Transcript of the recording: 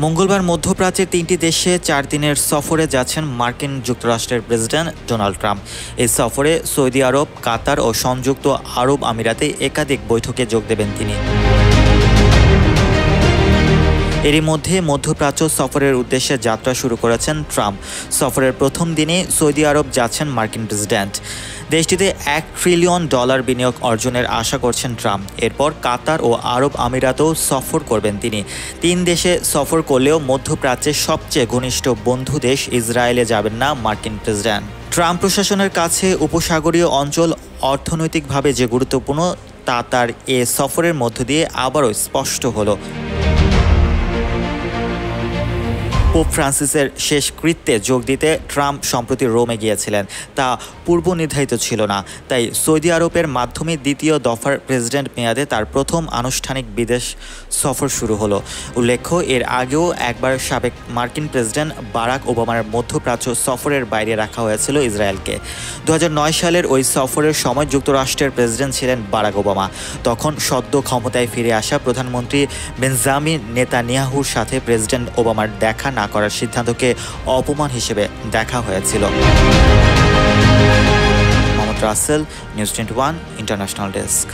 মঙ্গলবার মধ্যপ্রাচ্যের ৩টি দেশে ৪ দিনের সফরে যাচ্ছেন মার্কিন যুক্তরাষ্ট্রের প্রেসিডেন্ট ডোনাল্ড ট্রাম্প। এই সফরে সৌদি আরব, কাতার ও সংযুক্ত আরব আমিরাতে একাধিক বৈঠকে যোগ দেবেন তিনি। এরই মধ্যে মধ্যপ্রাচ্য সফরের উদ্দেশ্যে যাত্রা শুরু করেছেন ট্রাম্প। সফরের প্রথম দিনে সৌদি আরব যাচ্ছেন মার্কিন প্রেসিডেন্ট। দেশটিতে $1 ট্রিলিয়ন বিনিয়োগ অর্জনের আশা করছেন ট্রাম্প। এরপর কাতার ও আরব আমিরাতেও সফর করবেন তিনি। 3 দেশে সফর করলেও মধ্যপ্রাচ্যের সবচেয়ে ঘনিষ্ঠ বন্ধু দেশ ইসরায়েলে যাবেন না মার্কিন প্রেসিডেন্ট। ট্রাম্প প্রশাসনের কাছে উপসাগরীয় অঞ্চল অর্থনৈতিকভাবে যে গুরুত্বপূর্ণ তা তার এ সফরের মধ্য দিয়ে আবারও স্পষ্ট হলো। পোপ ফ্রান্সিসের শেষকৃত্যে যোগ দিতে ট্রাম্প সম্প্রতি রোমে গিয়েছিলেন, তা পূর্ব নির্ধারিত ছিল না। তাই সৌদি আরবের মাধ্যমে দ্বিতীয় দফার প্রেসিডেন্ট মেয়াদে তার প্রথম আনুষ্ঠানিক বিদেশ সফর শুরু হলো। উল্লেখ্য, এর আগেও একবার সাবেক মার্কিন প্রেসিডেন্ট বারাক ওবামার মধ্যপ্রাচ্য সফরের বাইরে রাখা হয়েছিল ইসরায়েলকে। 2009 সালের ওই সফরের সময় যুক্তরাষ্ট্রের প্রেসিডেন্ট ছিলেন বারাক ওবামা। তখন সদ্য ক্ষমতায় ফিরে আসা প্রধানমন্ত্রী বেঞ্জামিন নেতানিয়াহুর সাথে প্রেসিডেন্ট ওবামার দেখা না করার সিদ্ধান্তকে অপমান হিসেবে দেখা হয়েছিল। Mohammad Rasel, news 21 international desk.